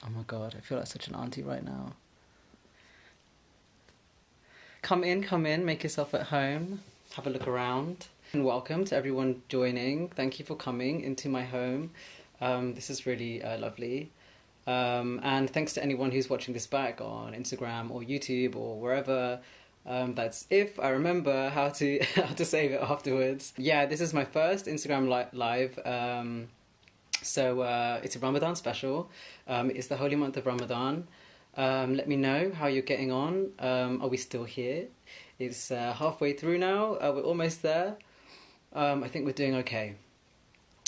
Oh my god, I feel like such an auntie right now. Come in, make yourself at home, have a look around. And welcome to everyone joining. Thank you for coming into my home. This is really lovely. And thanks to anyone who's watching this back on Instagram or YouTube or wherever. That's if I remember how to how to save it afterwards. Yeah, this is my first Instagram live. So it's a Ramadan special. It's the holy month of Ramadan. Let me know how you're getting on. Are we still here? It's halfway through now. We're almost there. I think we're doing okay.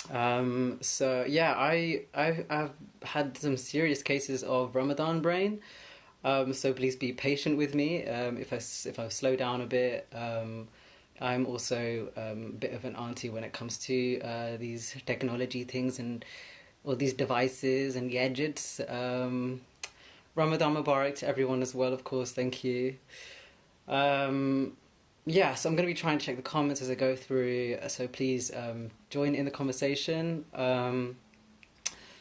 So yeah, I've had some serious cases of Ramadan brain. So please be patient with me. If I slow down a bit. I'm also a bit of an auntie when it comes to these technology things and all these devices and gadgets. Ramadan Mubarak to everyone as well, of course. Thank you. Yeah, so I'm going to be trying to check the comments as I go through. So please join in the conversation.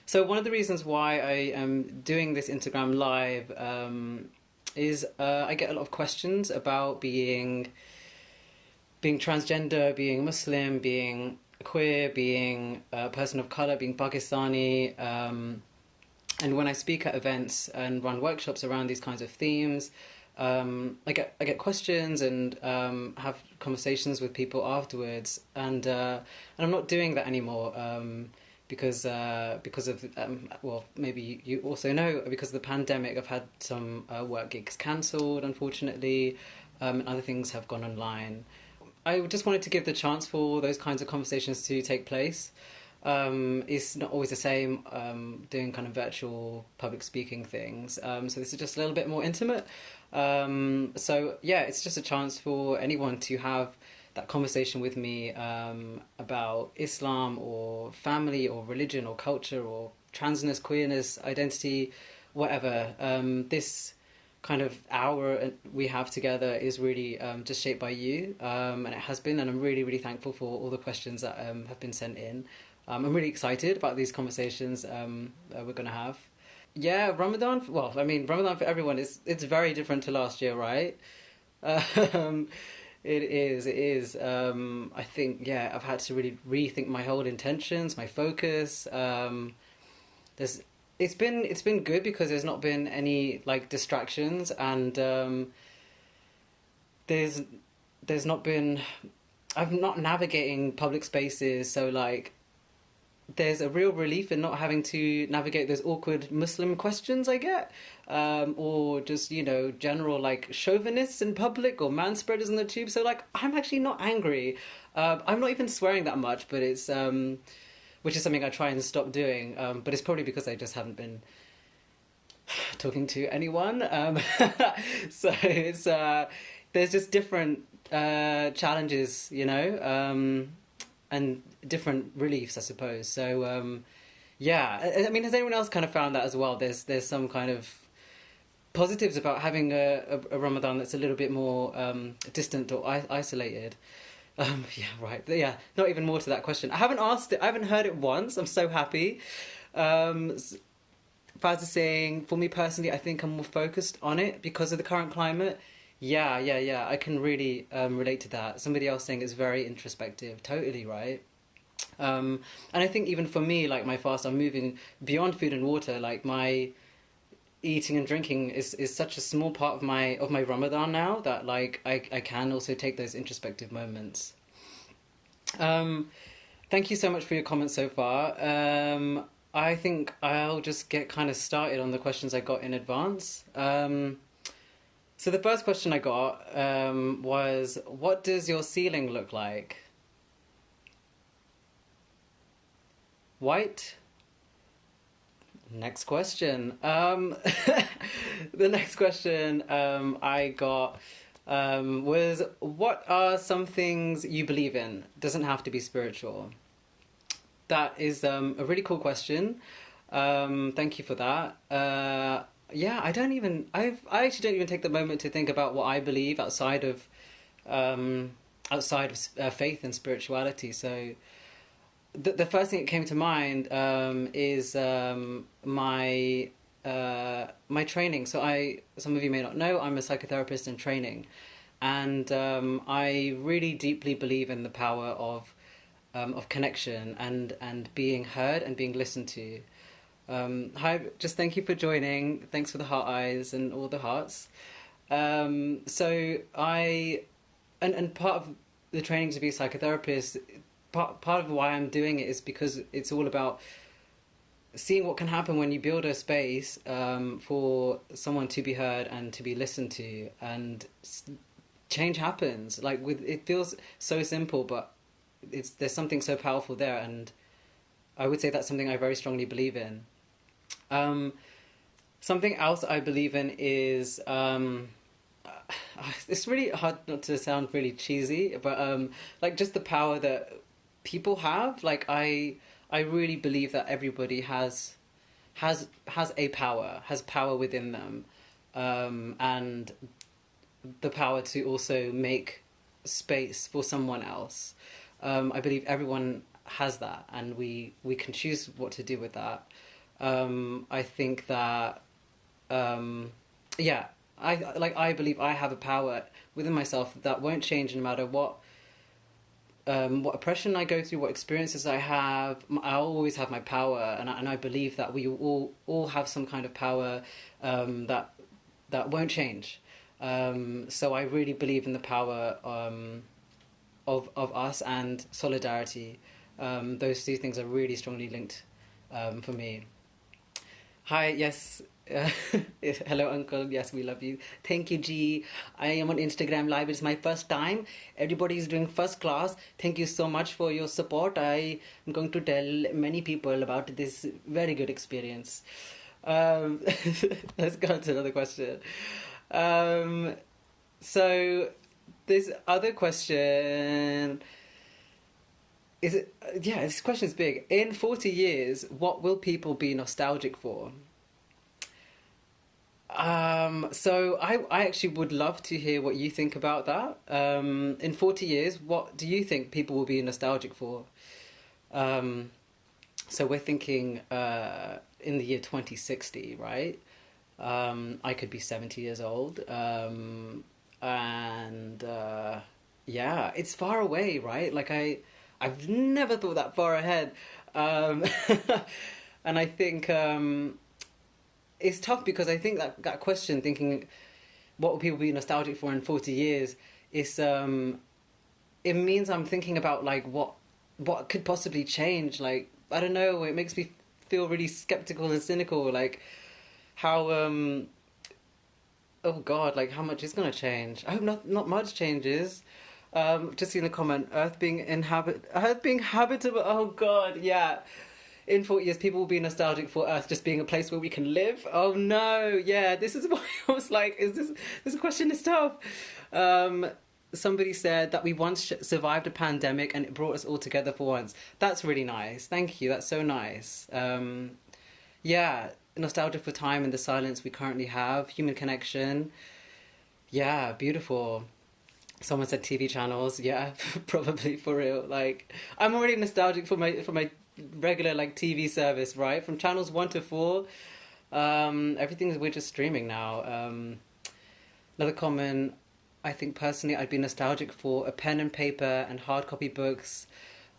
So one of the reasons why I am doing this Instagram live is I get a lot of questions about being transgender, being Muslim, being queer, being a person of colour, being Pakistani. And when I speak at events and run workshops around these kinds of themes, I get questions and have conversations with people afterwards. And I'm not doing that anymore because of well, maybe you also know, because of the pandemic, I've had some work gigs cancelled, unfortunately, and other things have gone online. I just wanted to give the chance for those kinds of conversations to take place. It's not always the same doing kind of virtual public speaking things. So this is just a little bit more intimate. So yeah, it's just a chance for anyone to have that conversation with me about Islam or family or religion or culture or transness, queerness, identity, whatever. This kind of hour we have together is really just shaped by you, and it has been, and I'm really, really thankful for all the questions that have been sent in. I'm really excited about these conversations we're going to have. Yeah, Ramadan, well, I mean, Ramadan for everyone, it's very different to last year, right? Um, it is. I think, yeah, I've had to really rethink my whole intentions, my focus. There's It's been good because there's not been any like distractions, and there's not been, I'm not navigating public spaces, so like there's a real relief in not having to navigate those awkward Muslim questions I get, or just, you know, general like chauvinists in public or manspreaders in the tube. So like I'm actually not angry. I'm not even swearing that much, but it's which is something I try and stop doing. But it's probably because I just haven't been talking to anyone. So it's there's just different challenges, you know, and different reliefs, I suppose. So yeah, I mean, has anyone else kind of found that as well? There's some kind of positives about having a Ramadan that's a little bit more distant or isolated. Yeah, right. Yeah, not even more to that question. I haven't asked it. I haven't heard it once. I'm so happy. Faz is saying, for me personally, I think I'm more focused on it because of the current climate. Yeah. I can really relate to that. Somebody else saying it's very introspective. Totally right. And I think even for me, like my fast, I'm moving beyond food and water. Like my eating and drinking is such a small part of my Ramadan now that like I can also take those introspective moments. Thank you so much for your comments so far. I think I'll just get kind of started on the questions I got in advance. So the first question I got was, what does your ceiling look like? White? Next question. The next question I got was, what are some things you believe in? Doesn't have to be spiritual. That is a really cool question. Thank you for that. Yeah, I actually don't even take the moment to think about what I believe outside of faith and spirituality. So the first thing that came to mind is my my training. So some of you may not know, I'm a psychotherapist in training, and I really deeply believe in the power of connection and being heard and being listened to. Hi, just thank you for joining. Thanks for the heart eyes and all the hearts. So and part of the training to be a psychotherapist, part of why I'm doing it is because it's all about seeing what can happen when you build a space for someone to be heard and to be listened to, and change happens. Like it feels so simple, but there's something so powerful there, and I would say that's something I very strongly believe in. Something else I believe in is it's really hard not to sound really cheesy, but like just the power that people have. Like I really believe that everybody has a power, has power within them, and the power to also make space for someone else. I believe everyone has that, and we can choose what to do with that. I think that, I believe I have a power within myself that won't change no matter what oppression I go through, what experiences I have. I'll always have my power, and I believe that we all have some kind of power that won't change. So I really believe in the power of us and solidarity. Those two things are really strongly linked for me. Hi, yes. Hello, Uncle. Yes, we love you. Thank you, G. I am on Instagram Live. It's my first time. Everybody is doing first class. Thank you so much for your support. I am going to tell many people about this very good experience. Let's go on to another question. So this other question is, this question is big. In 40 years, what will people be nostalgic for? So I actually would love to hear what you think about that. In 40 years, what do you think people will be nostalgic for? So we're thinking in the year 2060, right? I could be 70 years old. It's far away, right? Like I've never thought that far ahead. And I think it's tough because I think that question, thinking what will people be nostalgic for in 40 years, is it means I'm thinking about like what could possibly change. Like, I don't know, it makes me feel really skeptical and cynical, like how oh god, like how much is going to change. I hope not much changes. Just seen a comment, Earth being habitable. Oh god, yeah. In 40 years, people will be nostalgic for Earth just being a place where we can live. Oh no, yeah, this is why I was like, this question is tough. Somebody said that we once survived a pandemic and it brought us all together for once. That's really nice. Thank you. That's so nice. Nostalgia for time and the silence we currently have, human connection. Yeah, beautiful. Someone said TV channels. Yeah, probably, for real. Like, I'm already nostalgic for my regular like TV service, right? From channels 1 to 4, we're just streaming now. Another comment, I think personally I'd be nostalgic for a pen and paper and hard copy books.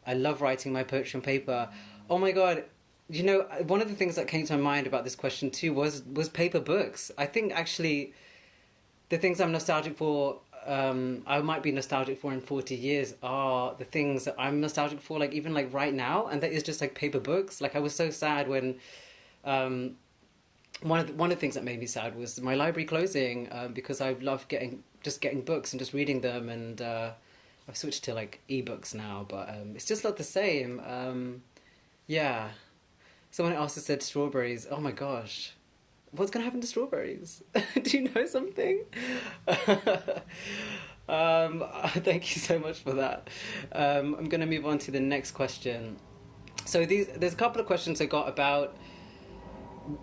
I love writing my poetry on paper. Oh my god, you know, one of the things that came to my mind about this question too was paper books. I think actually the things I'm nostalgic for, I might be nostalgic for in 40 years are the things that I'm nostalgic for, like even like right now, and that is just like paper books. Like I was so sad when one of the things that made me sad was my library closing, because I love getting books and just reading them, and I've switched to like ebooks now, but it's just not the same. Someone else has said strawberries. Oh my gosh. What's going to happen to strawberries? Do you know something? Thank you so much for that. I'm going to move on to the next question. So there's a couple of questions I got about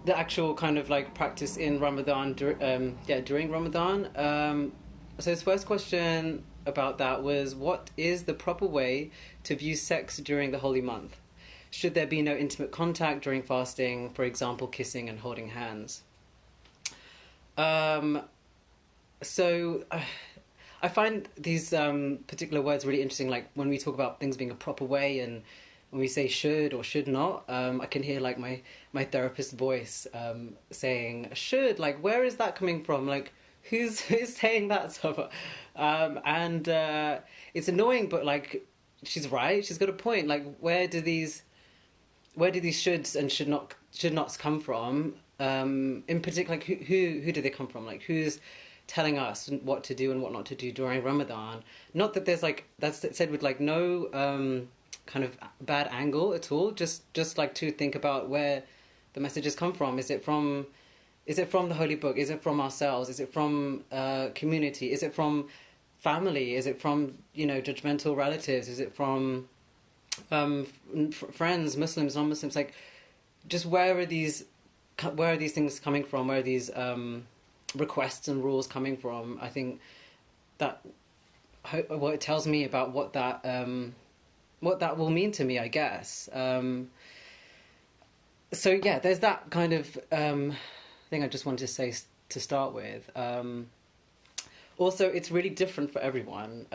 the actual kind of like practice in Ramadan, during Ramadan. So his first question about that was, what is the proper way to view sex during the holy month? Should there be no intimate contact during fasting, for example, kissing and holding hands? Um, so I find these particular words really interesting. Like when we talk about things being a proper way, and when we say should or should not, I can hear like my therapist's voice saying should. Like, where is that coming from? Like, who's saying that stuff? And it's annoying, but like she's right. She's got a point. Like, where do these shoulds and should nots come from? In particular, like who do they come from? Like, who's telling us what to do and what not to do during Ramadan? Not that there's like, that's said with like no kind of bad angle at all. Just like to think about where the messages come from. Is it from the Holy Book? Is it from ourselves? Is it from community? Is it from family? Is it from judgmental relatives? Is it from friends, Muslims, non-Muslims? Like, just where are these things coming from? Where are these requests and rules coming from? I think that what it tells me about what that will mean to me, I guess. So yeah, there's that kind of thing I just wanted to say to start with. Also, it's really different for everyone,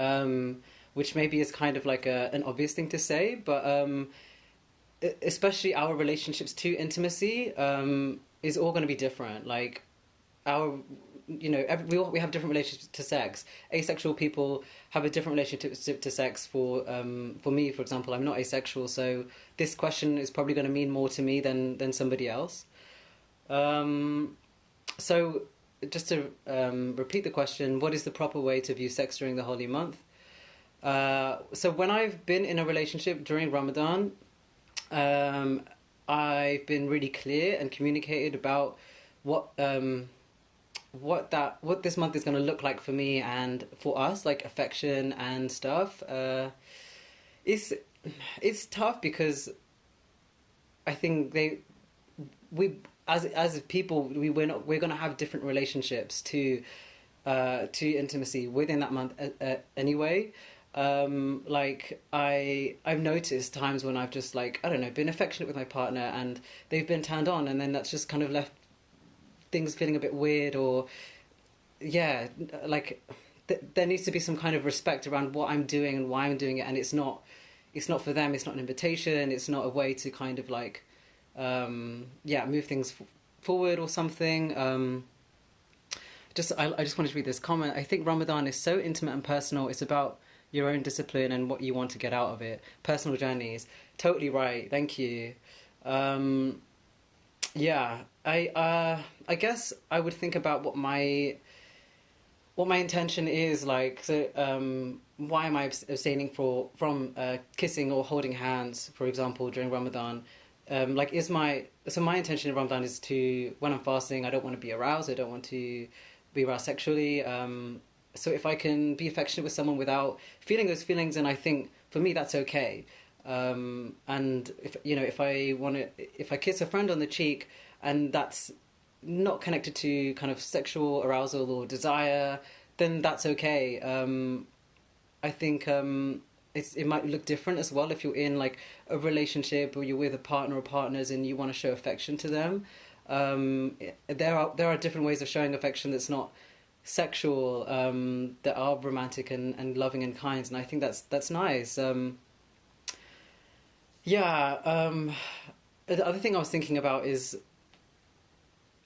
which maybe is kind of like an obvious thing to say, but especially our relationships to intimacy is all going to be different. Like we have different relationships to sex. Asexual people have a different relationship to sex. For me, for example, I'm not asexual, so this question is probably going to mean more to me than somebody else. So just to repeat the question, what is the proper way to view sex during the holy month? So when I've been in a relationship during Ramadan, I've been really clear and communicated about what this month is going to look like for me and for us, like affection and stuff. It's tough because I think we as people we're going to have different relationships to intimacy within that month anyway. Like I've noticed times when I've just like, I don't know, been affectionate with my partner and they've been turned on, and then that's just kind of left things feeling a bit weird, or yeah, like there needs to be some kind of respect around what I'm doing and why I'm doing it, and it's not for them, it's not an invitation, it's not a way to kind of like move things forward or something. I just wanted to read this comment. I think Ramadan is so intimate and personal. It's about your own discipline and what you want to get out of it. Personal journeys. Totally right. Thank you. Yeah, I guess I would think about what my intention is. Like, so why am I abstaining from kissing or holding hands, for example, during Ramadan? My intention in Ramadan is to, when I'm fasting, I don't want to be aroused. I don't want to be aroused sexually. So if I can be affectionate with someone without feeling those feelings, then I think for me that's okay. And if I kiss a friend on the cheek and that's not connected to kind of sexual arousal or desire, then that's okay. I think it might look different as well if you're in like a relationship or you're with a partner or partners and you want to show affection to them. There are different ways of showing affection that's not sexual, that are romantic and loving and kind, and I think that's nice. The other thing I was thinking about is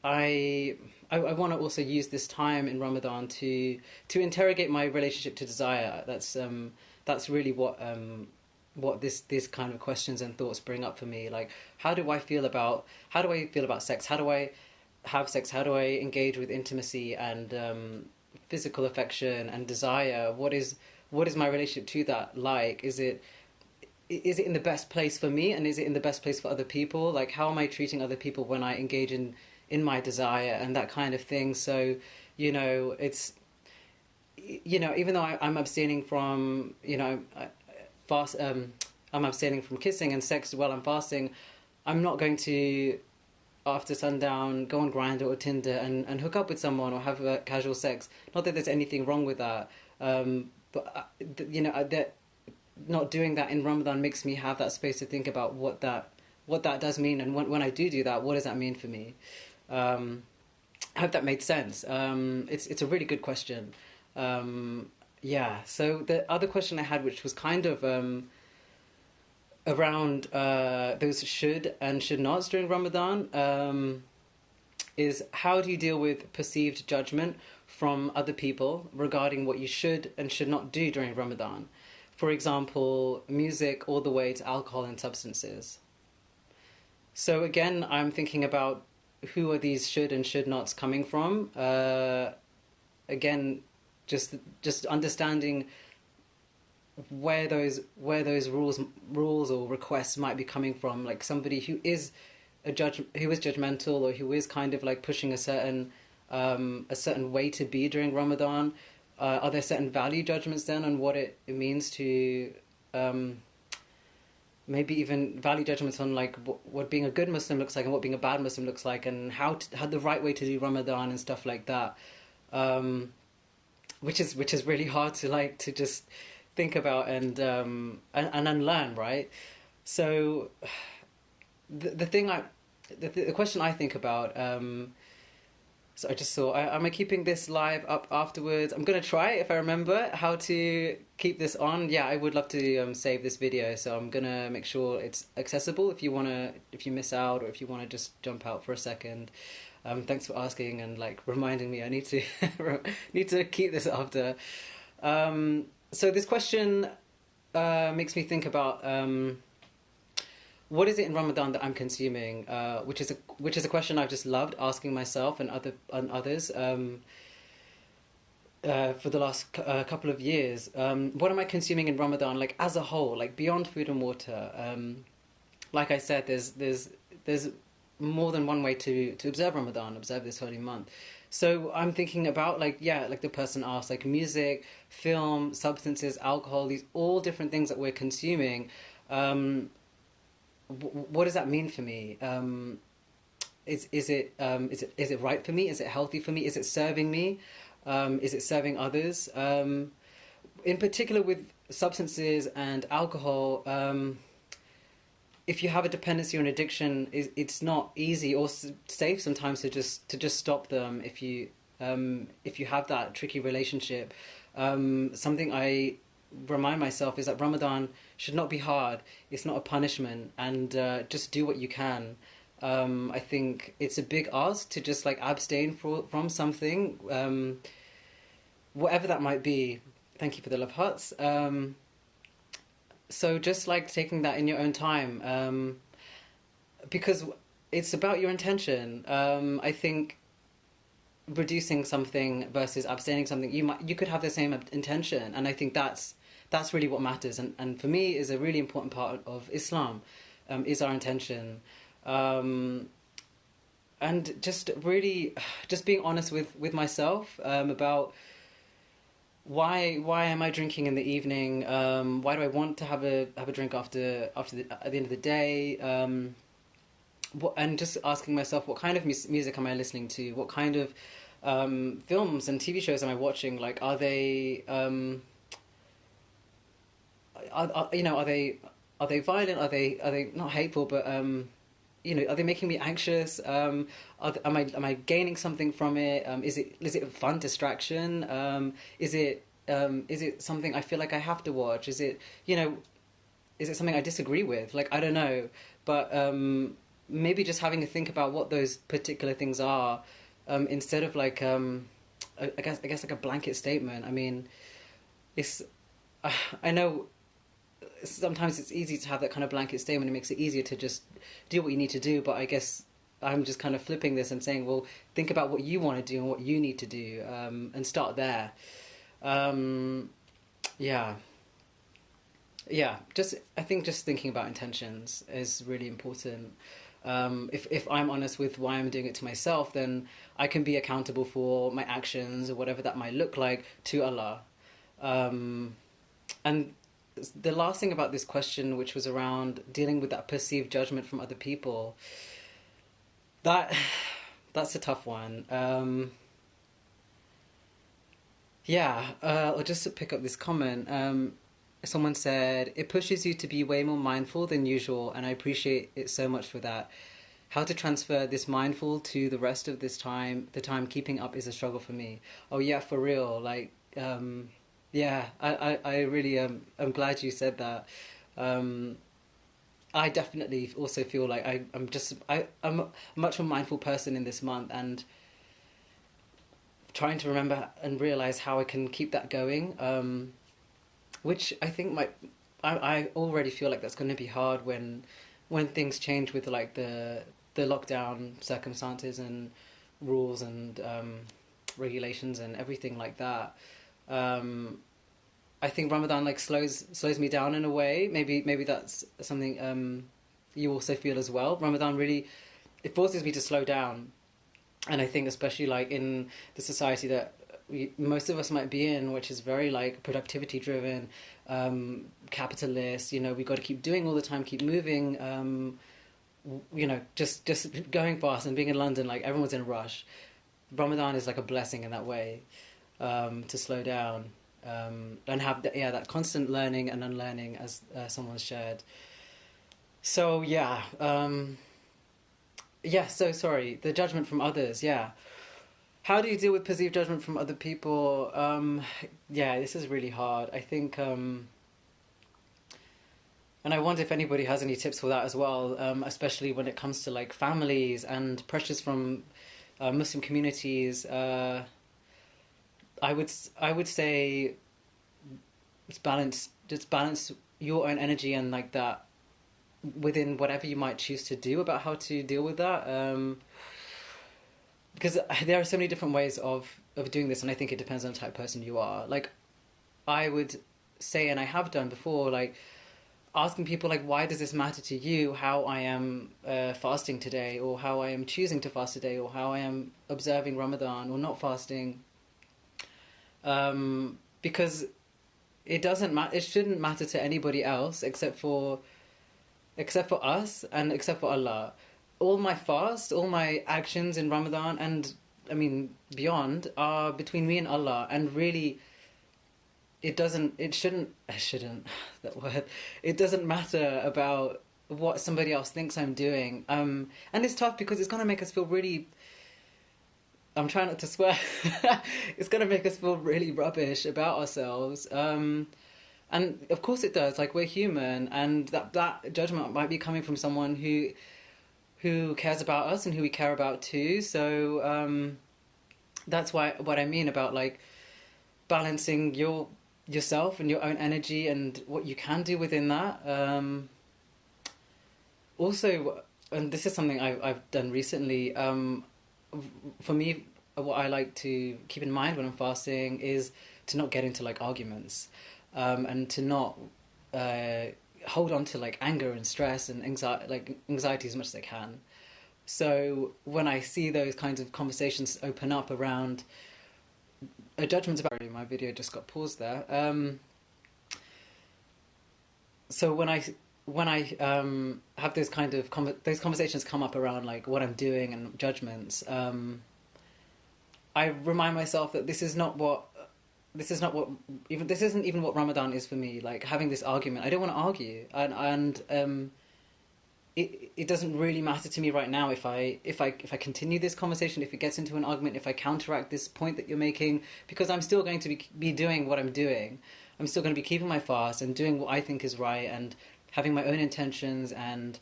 I want to also use this time in Ramadan to interrogate my relationship to desire. That's really what this kind of questions and thoughts bring up for me. Like, how do I feel about sex? How do I have sex? How do I engage with intimacy and physical affection and desire? What is my relationship to that like? Is it in the best place for me, and is it in the best place for other people? Like, how am I treating other people when I engage in my desire and that kind of thing? So, it's, even though I'm abstaining from, I'm abstaining from kissing and sex while I'm fasting, I'm not going to, after sundown, go on Grindr or Tinder and hook up with someone or have casual sex. Not that there's anything wrong with that, but that not doing that in Ramadan makes me have that space to think about what that does mean, and when I do that, what does that mean for me? I hope that made sense. It's a really good question. Yeah. So the other question I had, which was kind of around those should and should nots during Ramadan, is how do you deal with perceived judgment from other people regarding what you should and should not do during Ramadan? For example, music all the way to alcohol and substances. So again, I'm thinking about who are these should and should nots coming from. Again, just understanding where those rules or requests might be coming from, like somebody who is who is judgmental, or who is kind of like pushing a certain way to be during Ramadan. Are there certain value judgments then on what it means to maybe even value judgments on like what being a good Muslim looks like and what being a bad Muslim looks like, and how the right way to do Ramadan and stuff like that, which is really hard to just think about and unlearn, right? So the question I think about. So I just saw, am I keeping this live up afterwards? I'm going to try, if I remember, how to keep this on. Yeah, I would love to save this video, so I'm going to make sure it's accessible if you miss out, or if you want to just jump out for a second. Thanks for asking and like reminding me I need to need to keep this after. So this question makes me think about what is it in Ramadan that I'm consuming, which is a question I've just loved asking myself and others for the last couple of years. What am I consuming in Ramadan, like as a whole, like beyond food and water? Like I said, there's more than one way to observe Ramadan, observe this holy month. So I'm thinking about like the person asked, like music, film, substances, alcohol, these all different things that we're consuming. What does that mean for me? Is it right for me? Is it healthy for me? Is it serving me? Is it serving others? In particular with substances and alcohol, if you have a dependency or an addiction, it's not easy or safe sometimes to just stop them if you have that tricky relationship. Something I remind myself is that Ramadan should not be hard. It's not a punishment, and just do what you can. I think it's a big ask to just like abstain from something, whatever that might be. Thank you for the love hearts. So just like taking that in your own time, because it's about your intention. I think reducing something versus abstaining something, you could have the same intention, and I think that's really what matters. And for me, is a really important part of Islam, is our intention, and just really just being honest with myself about. Why am I drinking in the evening? Why do I want to have a drink at the end of the day? And just asking myself, what kind of music am I listening to? What kind of films and TV shows am I watching? Like, are they are they violent? Are they not hateful? But are they making me anxious? Am I gaining something from it? Is it a fun distraction? Is it something I feel like I have to watch? Is it something I disagree with? Like, I don't know, but maybe just having to think about what those particular things are, instead of like I guess like a blanket statement. I mean, I know. Sometimes it's easy to have that kind of blanket statement. It makes it easier to just do what you need to do. But I guess I'm just kind of flipping this and saying, well, think about what you want to do and what you need to do, and start there. Yeah. I think just thinking about intentions is really important. If I'm honest with why I'm doing it to myself, then I can be accountable for my actions or whatever that might look like to Allah. And the last thing about this question, which was around dealing with that perceived judgment from other people, that's a tough one. I'll just pick up this comment. someone said, it pushes you to be way more mindful than usual, and I appreciate it so much for that. How to transfer this mindful to the rest of this time, the time keeping up is a struggle for me. Oh yeah, for real. Like, yeah, I really I'm glad you said that. Um, I definitely also feel like I'm a much more mindful person in this month, and trying to remember and realize how I can keep that going. Which I think might I already feel like that's going to be hard when things change with like the lockdown circumstances and rules and regulations and everything like that. Um, I think Ramadan like slows me down in a way. Maybe that's something you also feel as well. Ramadan really, it forces me to slow down, and I think especially like in the society that most of us might be in, which is very like productivity driven, capitalist. You know, we got to keep doing all the time, keep moving. You know, just going fast and being in London, like everyone's in a rush. Ramadan is like a blessing in that way, to slow down, and have that constant learning and unlearning, as someone shared. So yeah, yeah. So sorry, the judgment from others. Yeah, how do you deal with perceived judgment from other people? Yeah, this is really hard. I think, and I wonder if anybody has any tips for that as well, especially when it comes to like families and pressures from Muslim communities. I would say just balance your own energy and like that within whatever you might choose to do about how to deal with that. Because there are so many different ways of doing this, and I think it depends on the type of person you are. Like, I would say, and I have done before, like asking people like, why does this matter to you? How I am fasting today, or how I am choosing to fast today, or how I am observing Ramadan or not fasting. Because it doesn't matter. It shouldn't matter to anybody else except for us and except for Allah. All my fast, all my actions in Ramadan, and I mean beyond, are between me and Allah. And really, it shouldn't that word. It doesn't matter about what somebody else thinks I'm doing. And it's tough because it's gonna make us feel really. I'm trying not to swear. It's gonna make us feel really rubbish about ourselves. And of course it does. Like, we're human, and that judgment might be coming from someone who cares about us and who we care about too. So that's what I mean about like balancing yourself and your own energy and what you can do within that. Also, and this is something I've done recently. For me, what I like to keep in mind when I'm fasting is to not get into like arguments, and to not hold on to like anger and stress and anxiety as much as I can. So when I see those kinds of conversations open up around a judgment about, my video just got paused there. So when I have those kind of those conversations come up around like what I'm doing and judgments, I remind myself that this isn't even what Ramadan is for me. Like, having this argument, I don't want to argue, and it doesn't really matter to me right now if I continue this conversation, if it gets into an argument, if I counteract this point that you're making, because I'm still going to be doing what I'm doing. I'm still going to be keeping my fast and doing what I think is right, and having my own intentions, and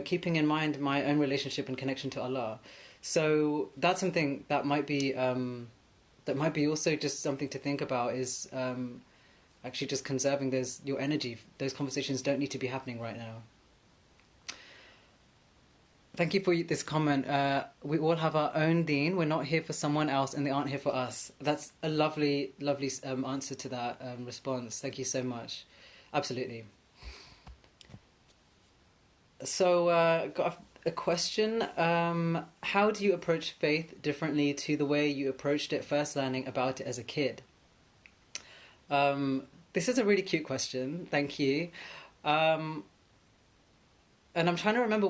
keeping in mind my own relationship and connection to Allah. So that's something that might be also just something to think about, is actually just conserving your energy. Those conversations don't need to be happening right now. Thank you for this comment. We all have our own deen. We're not here for someone else, and they aren't here for us. That's a lovely, lovely answer to that response. Thank you so much. Absolutely. So, got a question. How do you approach faith differently to the way you approached it first learning about it as a kid? This is a really cute question. Thank you. And I'm trying to remember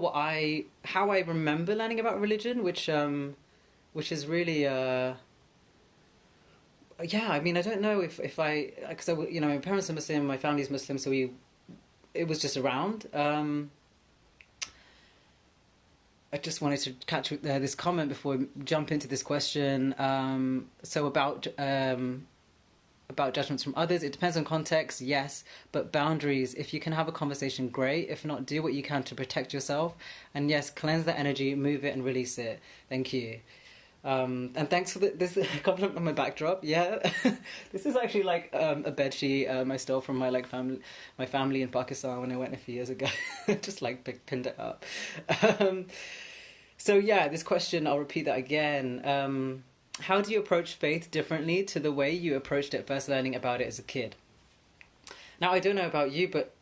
how I remember learning about religion, which is really yeah, I mean, I don't know if I, because my parents are Muslim, my family's Muslim, so it was just around. I just wanted to catch this comment before we jump into this question. So about judgments from others, it depends on context, yes, but boundaries. If you can have a conversation, great. If not, do what you can to protect yourself. And yes, cleanse that energy, move it, and release it. Thank you. And thanks for this compliment on my backdrop. Yeah, this is actually like a bed sheet I stole from my family in Pakistan when I went a few years ago. Just like pinned it up. Um, so yeah, this question, I'll repeat that again. How do you approach faith differently to the way you approached it first learning about it as a kid? Now, I don't know about you, but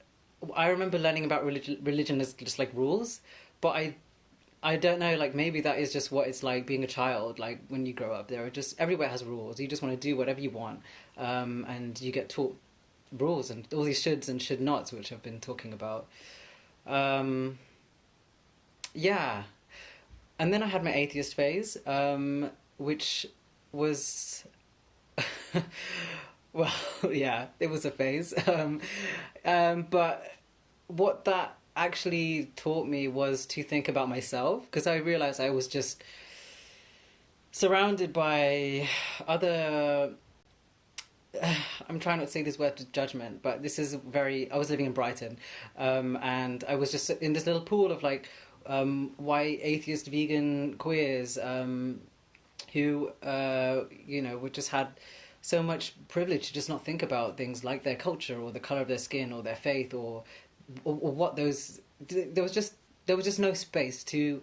I remember learning about religion as just like rules, but I don't know, like maybe that is just what it's like being a child. Like when you grow up, there are just everywhere has rules. You just want to do whatever you want, and you get taught rules and all these shoulds and should nots, which I've been talking about. Um, yeah, and then I had my atheist phase, which was well, yeah, it was a phase. But what that actually taught me was to think about myself, because I realized I was just surrounded by other. I'm trying not to say this word judgment, but this is I was living in Brighton, and I was just in this little pool of like white atheist vegan queers who would just had so much privilege to just not think about things like their culture or the color of their skin or their faith or what those. There was just no space to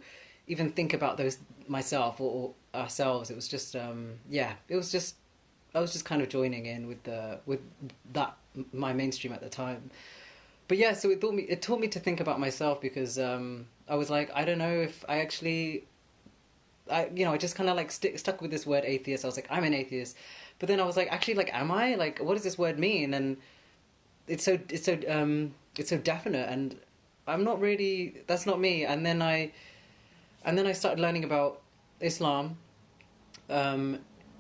even think about those myself or ourselves. It was just it was just I was just kind of joining in with that my mainstream at the time. But yeah, so it taught me to think about myself, because I was like, I don't know if I actually I just kind of like stuck with this word atheist. I was like, I'm an atheist, but then I was like, actually, like, am I? Like, what does this word mean? And it's so definite, and I'm not really. That's not me. And then I started learning about Islam,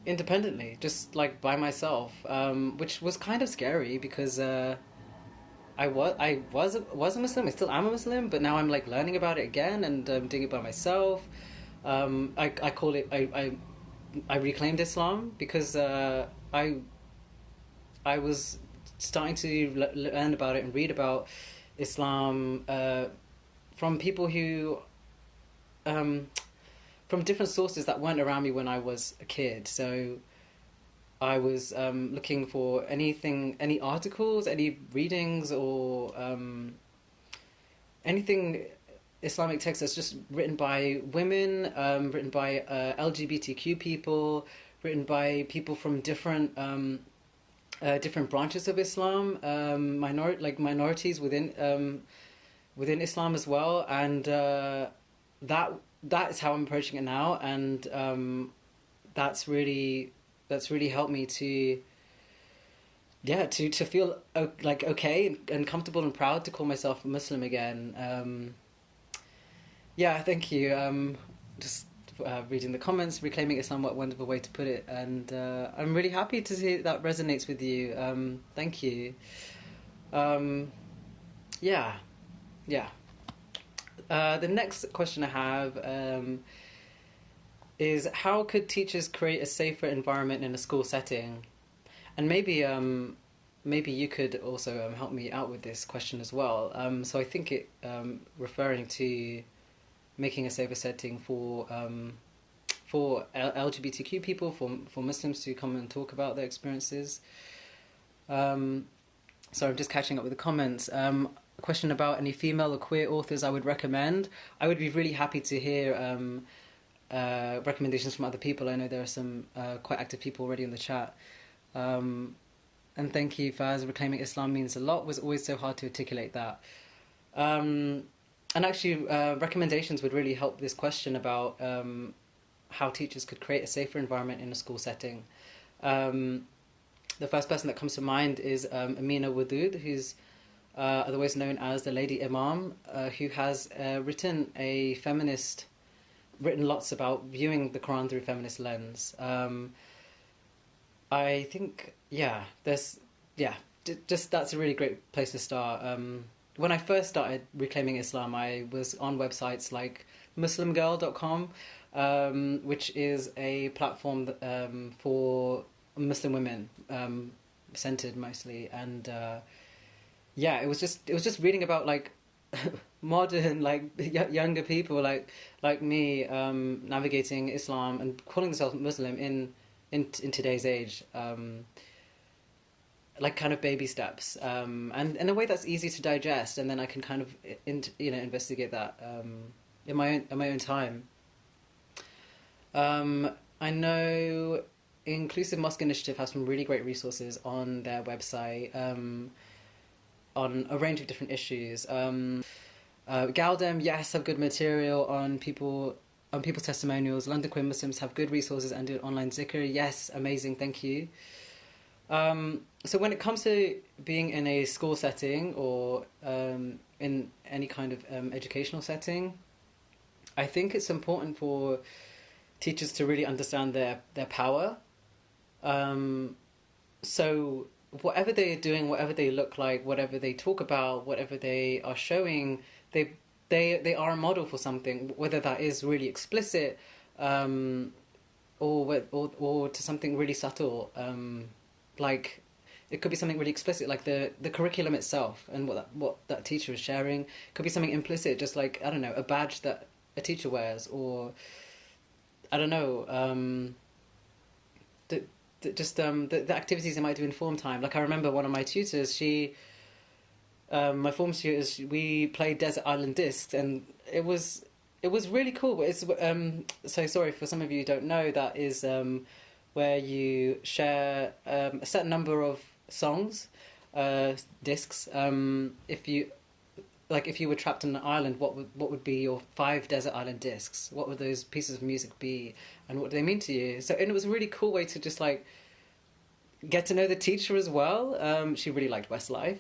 independently, just like by myself, which was kind of scary because I was a Muslim. I still am a Muslim, but now I'm like learning about it again and doing it by myself. I call it I reclaimed Islam because I was starting to learn about it and read about Islam from people who from different sources that weren't around me when I was a kid. So I was looking for any articles, any readings, or anything Islamic text that's just written by women, written by LGBTQ people, written by people from different branches of Islam, minorities within Islam as well, and that is how I'm approaching it now, and that's really helped me to feel like okay and comfortable and proud to call myself a Muslim again. Yeah, thank you. Just reading the comments, reclaiming Islam, what a wonderful way to put it, and I'm really happy to see that resonates with you. Thank you. Yeah, yeah. The next question I have is, how could teachers create a safer environment in a school setting? And maybe you could also help me out with this question as well. So I think it referring to making a safer setting for LGBTQ people, for Muslims to come and talk about their experiences. So I'm just catching up with the comments. A question about any female or queer authors I would recommend. I would be really happy to hear recommendations from other people. I know there are some quite active people already in the chat. And thank you, Faz. Reclaiming Islam means a lot. Was always so hard to articulate that. And actually, recommendations would really help this question about how teachers could create a safer environment in a school setting. The first person that comes to mind is Amina Wadud, who's otherwise known as the Lady Imam, who has written lots about viewing the Quran through a feminist lens. I think, yeah, just that's a really great place to start. When I first started reclaiming Islam, I was on websites like muslimgirl.com, which is a platform that, for Muslim women, centered mostly. And yeah, it was just reading about like modern, like younger people like me, navigating Islam and calling themselves Muslim in today's age. Like kind of baby steps, and in a way that's easy to digest, and then I can kind of investigate that, in my own time. I know Inclusive Mosque Initiative has some really great resources on their website, on a range of different issues. Galdem, yes, have good material on people's testimonials. London Queer Muslims have good resources and do online zikr. Yes, amazing, thank you. So when it comes to being in a school setting or in any kind of educational setting, I think it's important for teachers to really understand their power. So whatever they are doing, whatever they look like, whatever they talk about, whatever they are showing, they are a model for something, whether that is really explicit, or to something really subtle. Like it could be something really explicit, like the curriculum itself and what that teacher is sharing. It could be something implicit, just like, I don't know, a badge that a teacher wears, or I don't know, the activities they might do in form time. Like I remember one of my tutors, my form tutors, we played Desert Island Discs, and it was really cool. But it's so sorry for some of you who don't know, that is where you share a certain number of songs, discs. If you were trapped on an island, what would be your 5 desert island discs? What would those pieces of music be, and what do they mean to you? So, and it was a really cool way to just like get to know the teacher as well. She really liked Westlife,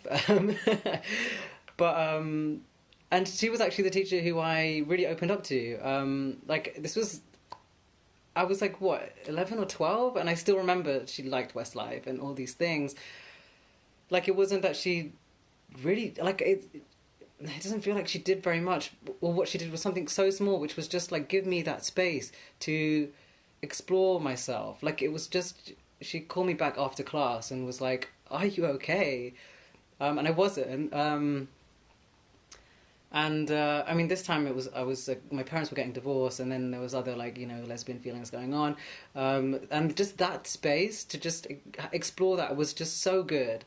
but and she was actually the teacher who I really opened up to. I was like, what, 11 or 12? And I still remember she liked Westlife and all these things. Like, it wasn't that she really, like, it doesn't feel like she did very much. Or what she did was something so small, which was just, like, give me that space to explore myself. Like, it was just, she called me back after class and was like, are you okay? And I wasn't. And I mean, this time I was my parents were getting divorced, and then there was other lesbian feelings going on, and just that space to just explore that was just so good.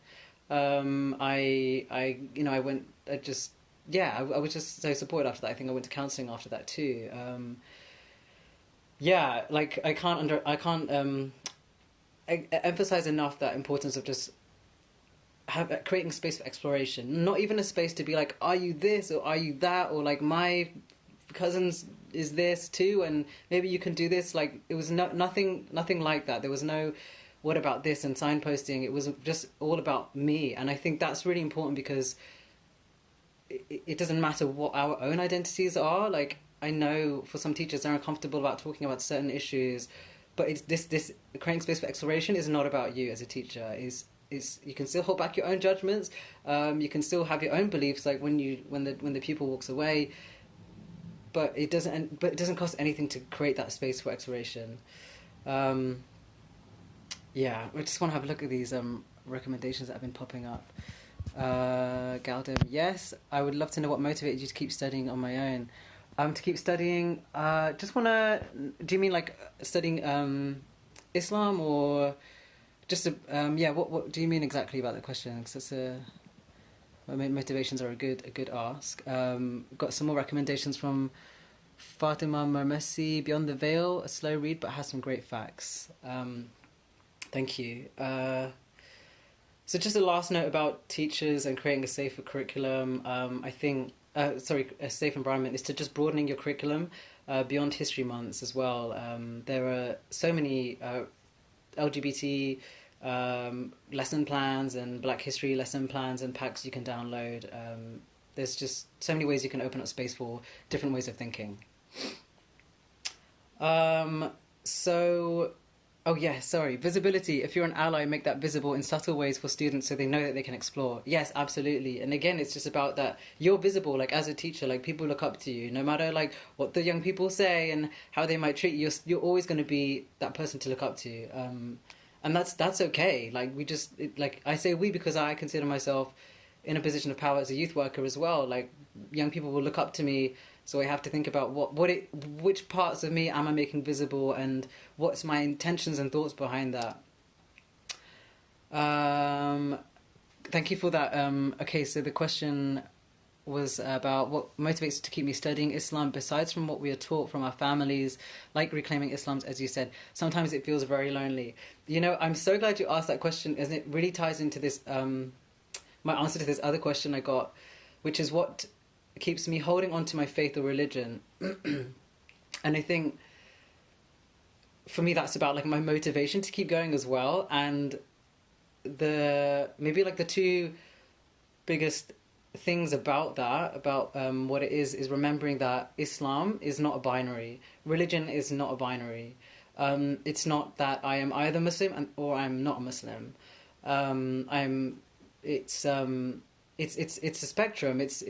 I went, I was just so supported after that. I think I went to counselling after that too. I can't emphasize enough that importance of just creating space for exploration, not even a space to be like, are you this or are you that, or like my cousins is this too and maybe you can do this. Like, it was nothing like that. There was no what about this and signposting. It was just all about me, and I think that's really important because it doesn't matter what our own identities are. Like, I know for some teachers they're uncomfortable about talking about certain issues, but it's this creating space for exploration is not about you as a teacher. Is you can still hold back your own judgments. You can still have your own beliefs, like when the pupil walks away. But it doesn't cost anything to create that space for exploration. I just want to have a look at these recommendations that have been popping up. Galdem, yes, I would love to know what motivated you to keep studying on my own. To keep studying, just wanna. Do you mean like studying Islam, or just what do you mean exactly about that question? Because my motivations are a good ask. Got some more recommendations from Fatima Marmesi. Beyond the Veil, a slow read but has some great facts. Thank you. So just a last note about teachers and creating a safer curriculum. I think a safe environment is to just broadening your curriculum beyond history months as well. There are so many LGBT lesson plans and Black History lesson plans and packs you can download. There's just so many ways you can open up space for different ways of thinking. So Oh yeah, sorry. Visibility. If you're an ally, make that visible in subtle ways for students so they know that they can explore. Yes, absolutely. And again, it's just about that you're visible, like as a teacher, like people look up to you, no matter like what the young people say and how they might treat you. You're always going to be that person to look up to. And that's okay. Like like I say we because I consider myself in a position of power as a youth worker as well. Like young people will look up to me, so I have to think about which parts of me am I making visible, and what's my intentions and thoughts behind that. Um, Thank you for that. Okay, so the question was about what motivates to keep me studying Islam besides from what we are taught from our families, like reclaiming Islam, as you said. Sometimes it feels very lonely. You know, I'm so glad you asked that question, as it really ties into this. My answer to this other question I got, which is what keeps me holding on to my faith or religion. And I think for me that's about like my motivation to keep going as well. And maybe like the two biggest things about that, about what it is remembering that Islam is not a binary. Religion is not a binary. It's not that I am either Muslim or I'm not a Muslim. I'm it's it's a spectrum. It's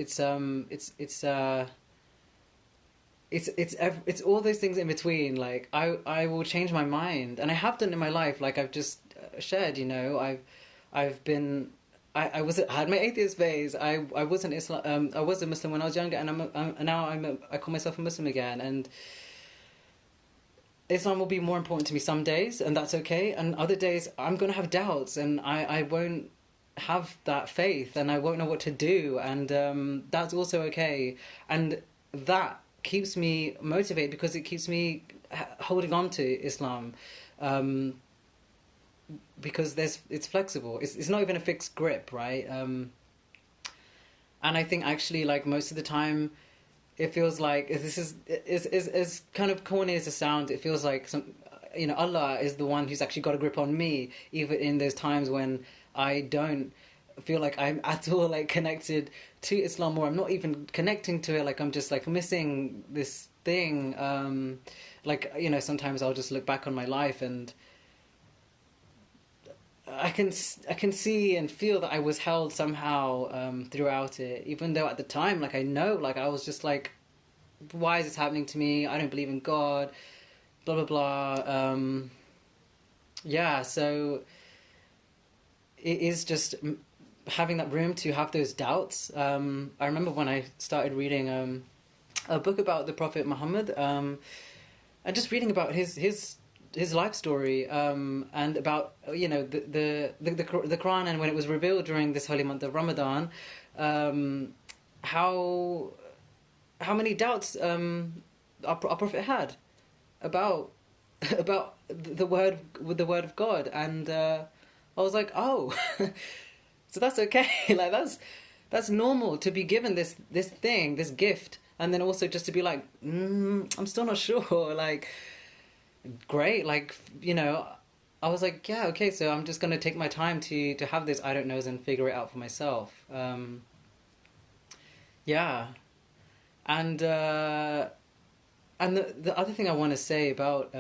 all those things in between. Like I will change my mind, and I have done in my life. Like I've just shared, you know, I've been. I had my atheist phase. I wasn't Islam. I was a Muslim when I was younger, and now I call myself a Muslim again. And Islam will be more important to me some days, and that's okay. And other days, I'm gonna have doubts, and I won't have that faith, and I won't know what to do, and that's also okay. And that keeps me motivated because it keeps me holding on to Islam. Because it's flexible. It's not even a fixed grip, right? And I think actually, like most of the time, it feels like this is kind of corny as a sound. It feels like Allah is the one who's actually got a grip on me, even in those times when I don't feel like I'm at all like connected to Islam, or I'm not even connecting to it. Like I'm just like missing this thing. Like sometimes I'll just look back on my life and I can see and feel that I was held somehow throughout it, even though at the time, like I know, like I was just like, why is this happening to me? I don't believe in God, blah blah blah. Yeah, so it is just having that room to have those doubts. I remember when I started reading a book about the Prophet Muhammad, and just reading about his life story, and about the Quran, and when it was revealed during this holy month of Ramadan, how many doubts our Prophet had about the word of God, and I was like, oh, so that's okay. Like that's normal to be given this thing, this gift, and then also just to be like, I'm still not sure, like. Great, like I was like, yeah, okay, so I'm just gonna take my time to have this I don't knows and figure it out for myself. Yeah, and the other thing I want to say about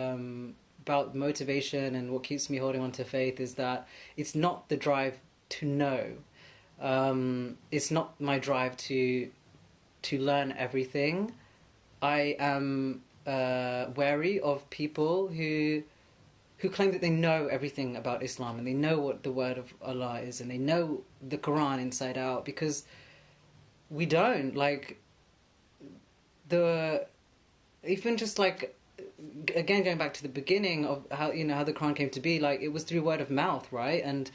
motivation and what keeps me holding on to faith is that it's not the drive to know. It's not my drive to learn everything. I am wary of people who claim that they know everything about Islam, and they know what the word of Allah is, and they know the Quran inside out, because we don't. Like even just like, again, going back to the beginning of how how the Quran came to be, like it was through word of mouth, right? And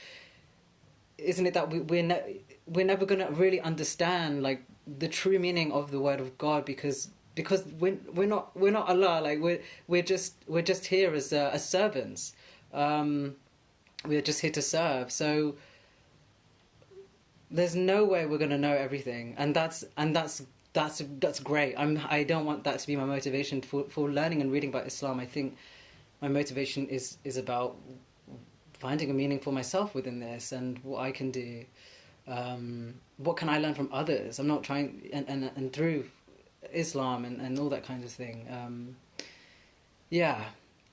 isn't it that we're never gonna really understand like the true meaning of the word of God, because we're not Allah. Like we're just here as servants. We're just here to serve. So there's no way we're gonna know everything, and that's great. I don't want that to be my motivation for learning and reading about Islam. I think my motivation is about finding a meaning for myself within this, and what I can do. What can I learn from others? I'm not trying and through Islam and all that kind of thing. Yeah.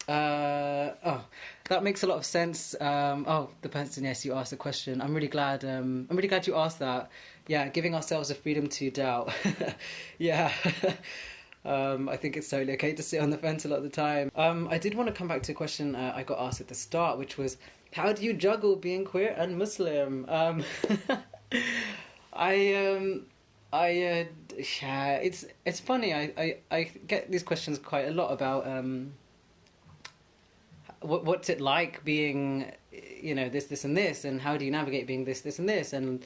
Oh, that makes a lot of sense. Oh, the person, yes, you asked the question. I'm really glad. I'm really glad you asked that. Yeah, giving ourselves the freedom to doubt. Yeah. I think it's totally okay to sit on the fence a lot of the time. I did want to come back to a question I got asked at the start, which was, how do you juggle being queer and Muslim? I yeah, it's funny. I get these questions quite a lot about what's it like being, this and this, and how do you navigate being this and this, and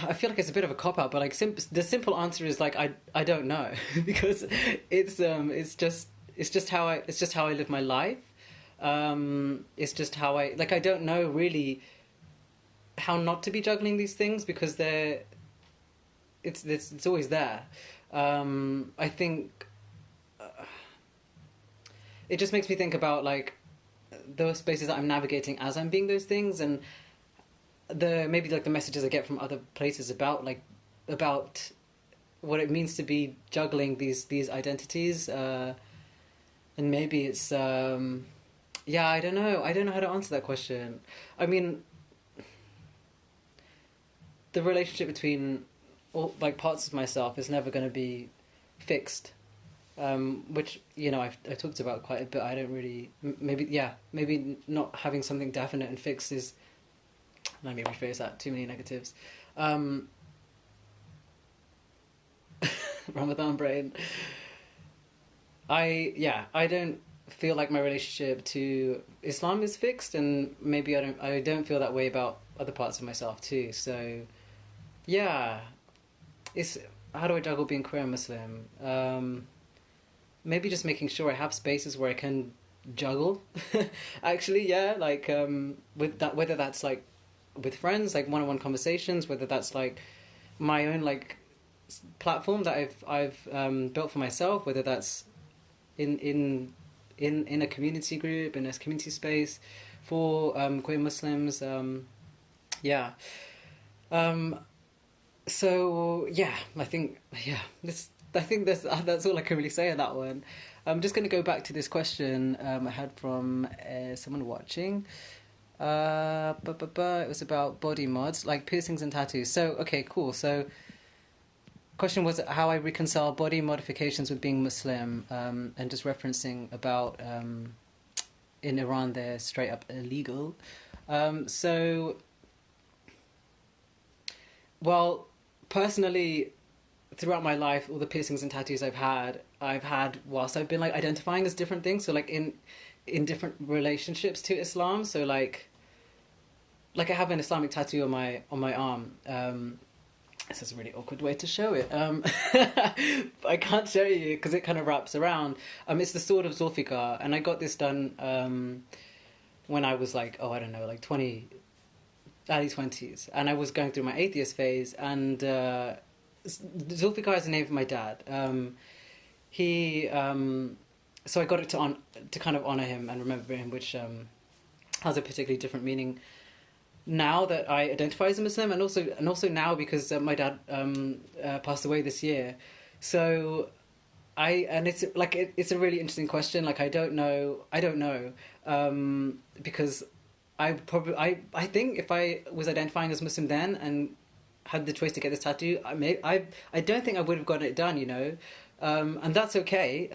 I feel like it's a bit of a cop out, but like the simple answer is like I don't know because it's just how I live my life. It's just how I don't know really how not to be juggling these things because it's always there. I think it just makes me think about like those spaces that I'm navigating as I'm being those things, and maybe like the messages I get from other places about what it means to be juggling these identities, and maybe it's yeah, I don't know how to answer that question. I mean, the relationship between all like parts of myself is never going to be fixed, which I've talked about quite a bit. I don't really maybe not having something definite and fixed is, let me rephrase that, too many negatives. Ramadan brain. I don't feel like my relationship to Islam is fixed, and maybe I don't feel that way about other parts of myself too. So yeah, it's how do I juggle being queer and Muslim? Maybe just making sure I have spaces where I can juggle. Actually, yeah, like with that, whether that's like with friends, like one-on-one conversations, whether that's like my own like platform that I've built for myself, whether that's in a community group, in a community space for queer Muslims. Yeah. So yeah, I think that's all I can really say on that one. I'm just going to go back to this question I had from someone watching. It was about body mods, like piercings and tattoos. So, okay, cool. So, question was how I reconcile body modifications with being Muslim, and just referencing about in Iran they're straight up illegal. So, well, personally, throughout my life, all the piercings and tattoos I've had whilst I've been like identifying as different things. So, like in different relationships to Islam. So, like I have an Islamic tattoo on my arm. This is a really awkward way to show it. I can't show you because it kind of wraps around. It's the sword of Zulfikar, and I got this done when I was like, I don't know, like 20, early 20s, and I was going through my atheist phase. And Zulfikar is the name of my dad. So I got it to kind of honor him and remember him, which has a particularly different meaning now that I identify as a Muslim, and also now because my dad passed away this year. So it's like it's a really interesting question. Like I don't know because I think if I was identifying as Muslim then and had the choice to get this tattoo, I don't think I would have gotten it done, and that's okay.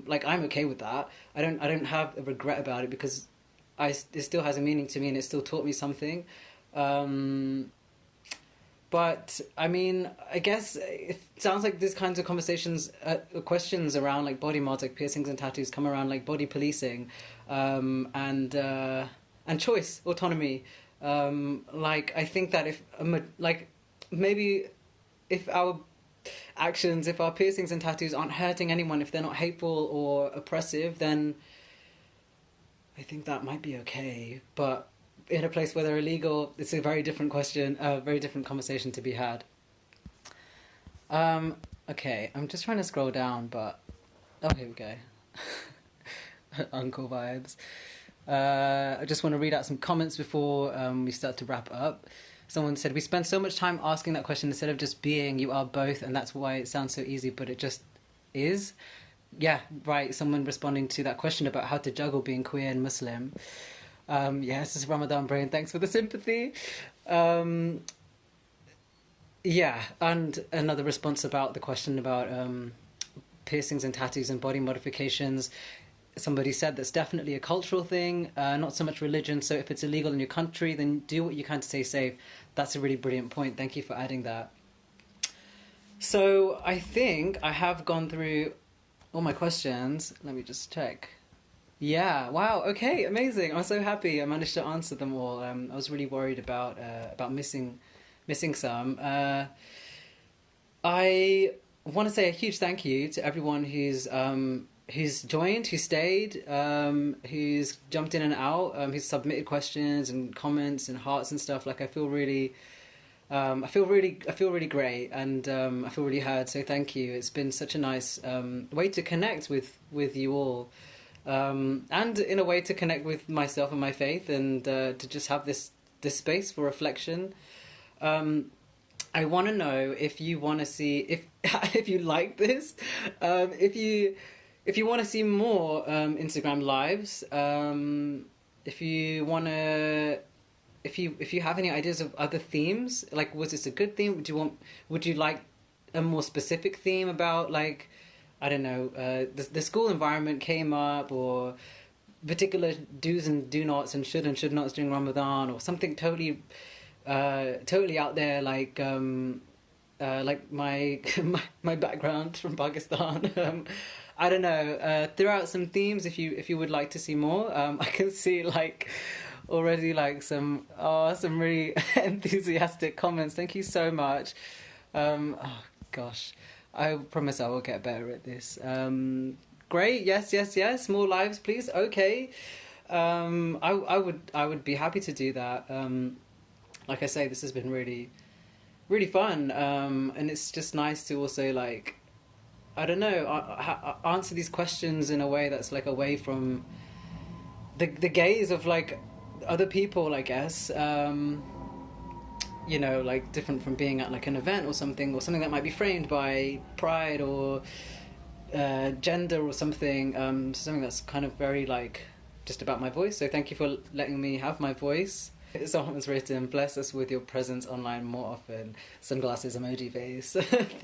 Like I'm okay with that. I don't have a regret about it because it still has a meaning to me and it still taught me something. But I mean, I guess it sounds like these kinds of conversations, questions around like body mods, like piercings and tattoos, come around like body policing, and choice, autonomy. Like I think that maybe if our actions, if our piercings and tattoos aren't hurting anyone, if they're not hateful or oppressive, then I think that might be okay. But in a place where they're illegal, it's a very different question, a very different conversation to be had. Okay, I'm just trying to scroll down, but here we go. Uncle vibes. I just want to read out some comments before we start to wrap up. Someone said, we spend so much time asking that question instead of just being, you are both, and that's why it sounds so easy, but it just is. Yeah, right. Someone responding to that question about how to juggle being queer and Muslim. Yes, it's Ramadan brain. Thanks for the sympathy. Um, yeah, and another response about the question about piercings and tattoos and body modifications. Somebody said that's definitely a cultural thing, not so much religion. So if it's illegal in your country, then do what you can to stay safe. That's a really brilliant point. Thank you for adding that. So I think I have gone through all my questions. Let me just check. Yeah. Wow. Okay. Amazing. I'm so happy I managed to answer them all. I was really worried about missing some. I want to say a huge thank you to everyone who's joined, who stayed, who's jumped in and out, who's submitted questions and comments and hearts and stuff. Like I feel really I feel really great, and I feel really heard. So thank you. It's been such a nice way to connect with you all, and in a way to connect with myself and my faith, and to just have this space for reflection. I want to know if you want to see if if you like this, if you want to see more Instagram lives, if you want to. If you have any ideas of other themes, like was this a good theme? Would you like a more specific theme about, like, I don't know, the school environment came up, or particular do's and do nots and should nots during Ramadan, or something totally out there, like my my background from Pakistan. I don't know. Throw out some themes if you would like to see more. I can see like already like some really enthusiastic comments. Thank you so much. Oh gosh, I promise I will get better at this. Great. Yes. More lives, please. Okay. I would be happy to do that. Like I say, this has been really, really fun. And it's just nice to also, like, I don't know, answer these questions in a way that's like away from the gaze of like other people, I guess. You know, like different from being at like an event or something that might be framed by pride or gender or something. Something that's kind of very like just about my voice. So thank you for letting me have my voice. Someone's written, "Bless us with your presence online more often." Sunglasses emoji face.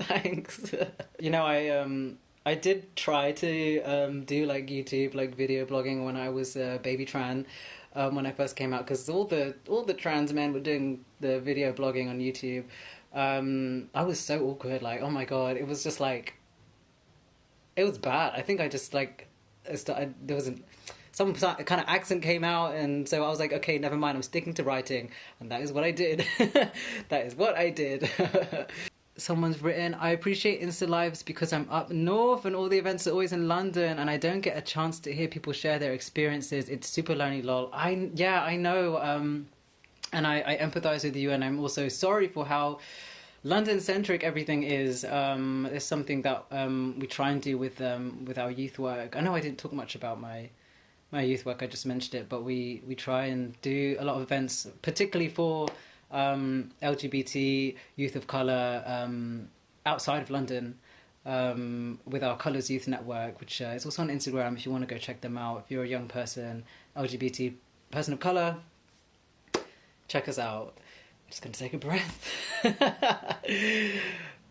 Thanks. You know, I did try to do like YouTube, like video blogging when I was baby tran, when I first came out, because all the trans men were doing the video blogging on YouTube. I was so awkward. Like, oh my god, it was just like, it was bad. I think I just like there wasn't. Some kind of accent came out, and so I was like, okay, never mind, I'm sticking to writing. And that is what I did. That is what I did. Someone's written, "I appreciate Insta Lives because I'm up north and all the events are always in London and I don't get a chance to hear people share their experiences. It's super lonely, lol." I know. And I empathise with you, and I'm also sorry for how London-centric everything is. It's something that we try and do with our youth work. I know I didn't talk much about my youth work, I just mentioned it, but we try and do a lot of events, particularly for LGBT youth of colour outside of London, with our Colours Youth Network, which is also on Instagram if you want to go check them out. If you're a young person, LGBT person of colour, check us out. I'm just going to take a breath.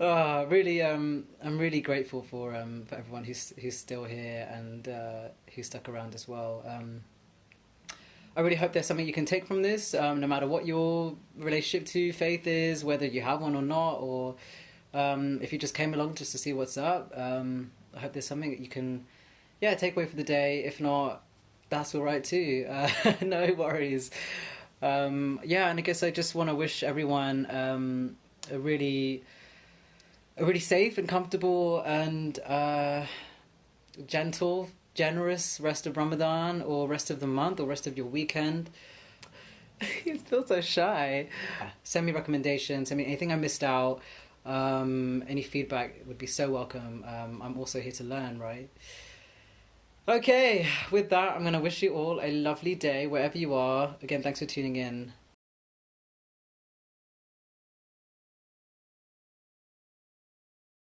Really, I'm really grateful for everyone who's still here and who stuck around as well. I really hope there's something you can take from this, no matter what your relationship to faith is, whether you have one or not, or if you just came along just to see what's up. I hope there's something that you can, take away for the day. If not, that's all right too. No worries. And I guess I just want to wish everyone a really safe and comfortable and gentle, generous rest of Ramadan, or rest of the month, or rest of your weekend. You feel so shy. Send me recommendations, send me anything I missed out. Any feedback would be so welcome. I'm also here to learn, right? Okay, with that, I'm going to wish you all a lovely day wherever you are. Again, thanks for tuning in.